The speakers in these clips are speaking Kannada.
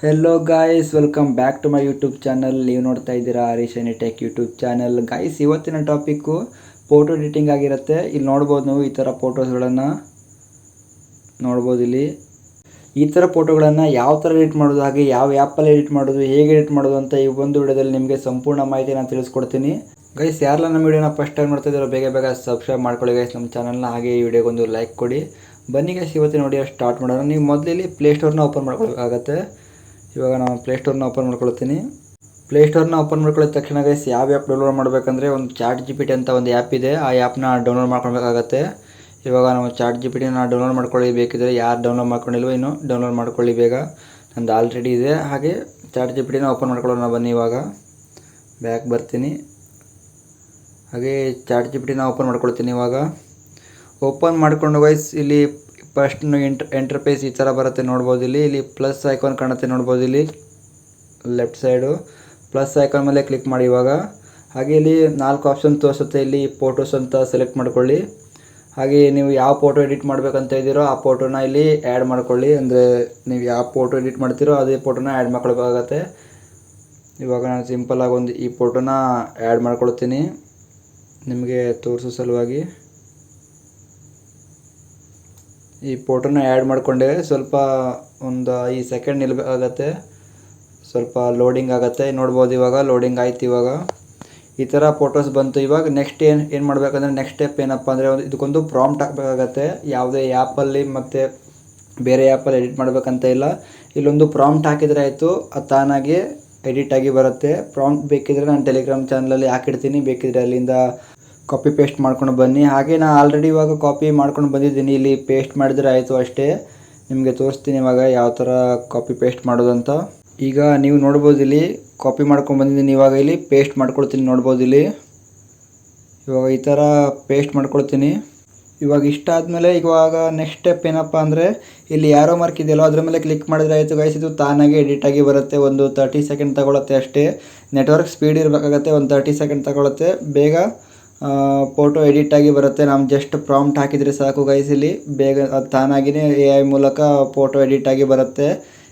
Hello guys, welcome back to my YouTube channel. ನೀವು ನೋಡ್ತಾ ಇದ್ದೀರಾ Harish tech YouTube channel. Guys, ಇವತ್ತಿನ ಟಾಪಿಕ್ಕು ಫೋಟೋ ಎಡಿಟಿಂಗ್ ಆಗಿರುತ್ತೆ. ಇಲ್ಲಿ ನೋಡ್ಬೋದು ನೀವು ಈ ಥರ ಫೋಟೋಸ್ಗಳನ್ನು ನೋಡ್ಬೋದು. ಈ ಥರ ಫೋಟೋಗಳನ್ನು ಯಾವ ಥರ ಎಡಿಟ್ ಮಾಡೋದು, ಹಾಗೆ ಯಾವ ಆ್ಯಪಲ್ಲಿ ಎಡಿಟ್ ಮಾಡೋದು, ಹೇಗೆ ಎಡಿಟ್ ಮಾಡೋದು ಅಂತ ಈ ಒಂದು ವಿಡಿಯೋದಲ್ಲಿ ನಿಮಗೆ ಸಂಪೂರ್ಣ ಮಾಹಿತಿ ನಾನು ತಿಳಿಸ್ಕೊಡ್ತೀನಿ. ಗೈಸ್, ಯಾರೆಲ್ಲ ನಮ್ಮ ವಿಡಿಯೋನ ಫಸ್ಟ್ ಟೈಮ್ ಮಾಡ್ತಾ ಇದ್ದಾರೋ ಬೇಗ ಸಬ್ಸ್ಕ್ರೈಬ್ ಮಾಡ್ಕೊಳ್ಳಿ ಗೈಸ್ ನಮ್ಮ ಚಾನಲ್ನ. ಹಾಗೆ ಈ ವಿಡಿಯೋಗೊಂದು ಲೈಕ್ ಕೊಡಿ. ಬನ್ನಿ ಗೈಸ್, ಇವತ್ತಿನ ವಿಡಿಯೋ ಸ್ಟಾರ್ಟ್ ಮಾಡೋಣ. ನೀವು ಮೊದಲಿಲ್ಲಿ ಪ್ಲೇಸ್ಟೋರ್ನ ಓಪನ್ ಮಾಡ್ಕೊಳ್ಬೇಕಾಗತ್ತೆ. ಇವಾಗ ನಾನು ಪ್ಲೇಸ್ಟೋರ್ನ ಓಪನ್ ಮಾಡ್ಕೊಳ್ತೀನಿ. ಪ್ಲೇಸ್ಟೋರ್ನ ಓಪನ್ ಮಾಡ್ಕೊಳ್ಳೋ ತಕ್ಷಣ ಗೈಸ್ ಯಾವ ಆ್ಯಪ್ ಡೌನ್ಲೋಡ್ ಮಾಡಬೇಕಂದ್ರೆ ಒಂದು ChatGPT ಅಂತ ಒಂದು ಆ್ಯಪ್ ಇದೆ. ಆ ಆ್ಯಪ್ನ ಡೌನ್ಲೋಡ್ ಮಾಡ್ಕೊಳ್ಬೇಕಾಗತ್ತೆ. ಇವಾಗ ನಾವು ChatGPTನ ಡೌನ್ಲೋಡ್ ಮಾಡ್ಕೊಳ್ಳಿ. ಬೇಕಿದ್ರೆ ಯಾರು ಡೌನ್ಲೋಡ್ ಮಾಡ್ಕೊಂಡಿಲ್ವೋ ಇನ್ನೂ ಡೌನ್ಲೋಡ್ ಮಾಡ್ಕೊಳ್ಳಿ ಬೇಗ. ನಂದು ಆಲ್ರೆಡಿ ಇದೆ. ಹಾಗೆ ChatGPTನ ಓಪನ್ ಮಾಡ್ಕೊಳ್ಳೋಣ ಬನ್ನಿ. ಇವಾಗ ಬ್ಯಾಕ್ ಬರ್ತೀನಿ. ಹಾಗೆ ChatGPTನ ಓಪನ್ ಮಾಡ್ಕೊಳ್ತೀನಿ. ಇವಾಗ ಓಪನ್ ಮಾಡಿಕೊಂಡು ಗೈಸ್ ಇಲ್ಲಿ ಫಸ್ಟ್ ಎಂಟರ್ಫೇಸ್ ಈ ಥರ ಬರುತ್ತೆ ನೋಡ್ಬೋದು. ಇಲ್ಲಿ ಪ್ಲಸ್ ಐಕಾನ್ ಕಾಣುತ್ತೆ ನೋಡ್ಬೋದು. ಇಲ್ಲಿ ಲೆಫ್ಟ್ ಸೈಡು ಪ್ಲಸ್ ಐಕಾನ್ ಮೇಲೆ ಕ್ಲಿಕ್ ಮಾಡಿ. ಇವಾಗ ಹಾಗೆ ಇಲ್ಲಿ 4 ಆಪ್ಷನ್ ತೋರಿಸುತ್ತೆ. ಇಲ್ಲಿ ಫೋಟೋಸ್ ಅಂತ ಸೆಲೆಕ್ಟ್ ಮಾಡ್ಕೊಳ್ಳಿ. ಹಾಗೆ ನೀವು ಯಾವ ಫೋಟೋ ಎಡಿಟ್ ಮಾಡಬೇಕಂತ ಇದ್ದೀರೋ ಆ ಫೋಟೋನ ಇಲ್ಲಿ ಆ್ಯಡ್ ಮಾಡ್ಕೊಳ್ಳಿ. ಅಂದರೆ ನೀವು ಯಾವ ಫೋಟೋ ಎಡಿಟ್ ಮಾಡ್ತೀರೋ ಅದೇ ಫೋಟೋನ ಆ್ಯಡ್ ಮಾಡ್ಕೊಳ್ಬೇಕಾಗತ್ತೆ. ಇವಾಗ ನಾನು ಸಿಂಪಲ್ಲಾಗಿ ಒಂದು ಈ ಫೋಟೋನ ಆ್ಯಡ್ ಮಾಡ್ಕೊಳ್ತೀನಿ ನಿಮಗೆ ತೋರಿಸೋ ಸಲುವಾಗಿ. ಈ ಫೋಟೋನ ಆ್ಯಡ್ ಮಾಡಿಕೊಂಡೆ. ಸ್ವಲ್ಪ ಒಂದು 5 ಸೆಕೆಂಡ್ ನಿಲ್ಲಬೇಕಾಗತ್ತೆ. ಸ್ವಲ್ಪ ಲೋಡಿಂಗ್ ಆಗುತ್ತೆ ನೋಡ್ಬೋದು. ಇವಾಗ ಲೋಡಿಂಗ್ ಆಯ್ತು. ಇವಾಗ ಈ ಥರ ಫೋಟೋಸ್ ಬಂತು. ಇವಾಗ ನೆಕ್ಸ್ಟ್ ಏನು ಮಾಡಬೇಕಂದ್ರೆ ನೆಕ್ಸ್ಟ್ ಸ್ಟೆಪ್ ಏನಪ್ಪ ಅಂದರೆ ಇದಕ್ಕೊಂದು ಪ್ರಾಂಪ್ಟ್ ಹಾಕಬೇಕಾಗತ್ತೆ. ಯಾವುದೇ ಆ್ಯಪಲ್ಲಿ ಮತ್ತು ಬೇರೆ ಆ್ಯಪಲ್ಲಿ ಎಡಿಟ್ ಮಾಡಬೇಕಂತ ಇಲ್ಲ. ಇಲ್ಲೊಂದು ಪ್ರಾಂಪ್ಟ್ ಹಾಕಿದರೆ ಆಯಿತು, ಅದು ತಾನಾಗಿ ಎಡಿಟ್ ಆಗಿ ಬರುತ್ತೆ. ಪ್ರಾಂಪ್ಟ್ ಬೇಕಿದ್ರೆ ನಾನು ಟೆಲಿಗ್ರಾಮ್ ಚಾನಲಲ್ಲಿ ಹಾಕಿಡ್ತೀನಿ, ಬೇಕಿದ್ರೆ ಅಲ್ಲಿಂದ ಕಾಪಿ ಪೇಸ್ಟ್ ಮಾಡ್ಕೊಂಡು ಬನ್ನಿ. ಹಾಗೆ ನಾನು ಆಲ್ರೆಡಿ ಇವಾಗ ಕಾಪಿ ಮಾಡ್ಕೊಂಡು ಬಂದಿದ್ದೀನಿ. ಇಲ್ಲಿ ಪೇಸ್ಟ್ ಮಾಡಿದರೆ ಆಯಿತು ಅಷ್ಟೇ. ನಿಮಗೆ ತೋರಿಸ್ತೀನಿ ಇವಾಗ ಯಾವ ಥರ ಕಾಪಿ ಪೇಸ್ಟ್ ಮಾಡೋದಂತ. ಈಗ ನೀವು ನೋಡ್ಬೋದು ಇಲ್ಲಿ ಕಾಪಿ ಮಾಡ್ಕೊಂಡು ಬಂದಿದ್ದೀನಿ. ಇವಾಗ ಇಲ್ಲಿ ಪೇಸ್ಟ್ ಮಾಡ್ಕೊಳ್ತೀನಿ ನೋಡ್ಬೋದು. ಇವಾಗ ಈ ಥರ ಪೇಸ್ಟ್ ಮಾಡ್ಕೊಳ್ತೀನಿ. ಇವಾಗ ಇಷ್ಟ ಆದಮೇಲೆ ಇವಾಗ ನೆಕ್ಸ್ಟ್ ಸ್ಟೆಪ್ ಏನಪ್ಪ ಅಂದರೆ ಇಲ್ಲಿ ಯಾರೋ ಮಾರ್ಕ್ ಇದೆಯಲ್ಲ ಅದ್ರ ಮೇಲೆ ಕ್ಲಿಕ್ ಮಾಡಿದರೆ ಆಯಿತು ಗೈಸ್. ಇದು ತಾನಾಗೆ ಎಡಿಟ್ ಆಗಿ ಬರುತ್ತೆ. ಒಂದು 30 ಸೆಕೆಂಡ್ ತಗೊಳುತ್ತೆ ಅಷ್ಟೇ. ನೆಟ್ವರ್ಕ್ ಸ್ಪೀಡ್ ಇರಬೇಕಾಗತ್ತೆ. ಒಂದು 30 ಸೆಕೆಂಡ್ ತಗೊಳುತ್ತೆ. ಬೇಗ ಫೋಟೋ ಎಡಿಟ್ ಆಗಿ ಬರುತ್ತೆ. ನಾವು ಜಸ್ಟ್ ಪ್ರಾಂಪ್ಟ್ ಹಾಕಿದರೆ ಸಾಕು ಗೈಸ್. ಇಲ್ಲಿ ಬೇಗ ಅದು ತಾನಾಗಿಯೇ AI ಮೂಲಕ ಫೋಟೋ ಎಡಿಟ್ ಆಗಿ ಬರುತ್ತೆ.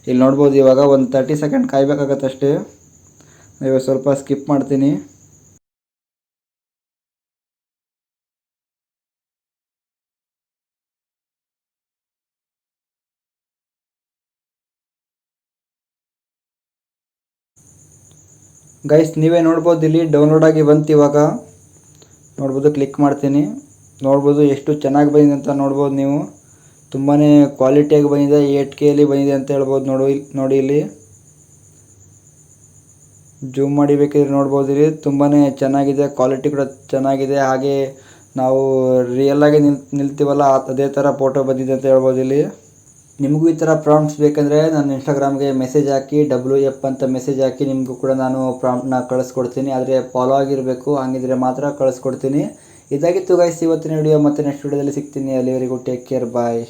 ಇಲ್ಲಿ ನೋಡ್ಬೋದು. ಇವಾಗ ಒಂದು 30 ಸೆಕೆಂಡ್ ಕಾಯಬೇಕಾಗತ್ತೆ ಅಷ್ಟೇ. ಇವಾಗ ಸ್ವಲ್ಪ ಸ್ಕಿಪ್ ಮಾಡ್ತೀನಿ. ಗೈಸ್, ನೀವೇ ನೋಡ್ಬೋದು ಇಲ್ಲಿ ಡೌನ್ಲೋಡ್ ಆಗಿ ಬಂತು. ಇವಾಗ ನೋಡ್ಬೋದು, ಕ್ಲಿಕ್ ಮಾಡ್ತೀನಿ. ನೋಡ್ಬೋದು ಎಷ್ಟು ಚೆನ್ನಾಗಿ ಬಂದಿದೆ ಅಂತ ನೋಡ್ಬೋದು. ನೀವು ತುಂಬಾ ಕ್ವಾಲಿಟಿಯಾಗಿ ಬಂದಿದೆ. 8Kಯಲ್ಲಿ ಬಂದಿದೆ ಅಂತ ಹೇಳ್ಬೋದು. ನೋಡಿ ಇಲ್ಲಿ ಜೂಮ್ ಮಾಡಿ ಬೇಕಿದ್ರೆ ನೋಡ್ಬೋದು. ಇಲ್ಲಿ ತುಂಬಾ ಚೆನ್ನಾಗಿದೆ, ಕ್ವಾಲಿಟಿ ಕೂಡ ಚೆನ್ನಾಗಿದೆ. ಹಾಗೆ ನಾವು ರಿಯಲ್ಲಾಗಿ ನಿಲ್ತೀವಲ್ಲ ಅದೇ ಥರ ಫೋಟೋ ಬಂದಿದೆ ಅಂತ ಹೇಳ್ಬೋದು. ಇಲ್ಲಿ ನಿಮಗೂ ಈ ಥರ ಪ್ರಾಂಪ್ಟ್ಸ್ ಬೇಕಂದರೆ ನಾನು ಇನ್ಸ್ಟಾಗ್ರಾಮ್ಗೆ ಮೆಸೇಜ್ ಹಾಕಿ WF ಅಂತ ಮೆಸೇಜ್ ಹಾಕಿ ನಿಮಗೂ ಕೂಡ ನಾನು ಪ್ರಾಂಪ್ಟ್ನ ಕಳಿಸ್ಕೊಡ್ತೀನಿ. ಆದರೆ ಫಾಲೋ ಆಗಿರಬೇಕು, ಹಂಗಿದ್ರೆ ಮಾತ್ರ ಕಳಿಸ್ಕೊಡ್ತೀನಿ. ಇದಾಗಿತ್ತು ಗೈಸ್ ಇವತ್ತಿನ ವಿಡಿಯೋ. ಮತ್ತೆ ನೆಕ್ಸ್ಟ್ ವಿಡಿಯೋದಲ್ಲಿ ಸಿಗ್ತೀನಿ. ಅಲ್ಲಿವರೆಗೂ ಟೇಕ್ ಕೇರ್, ಬಾಯ್.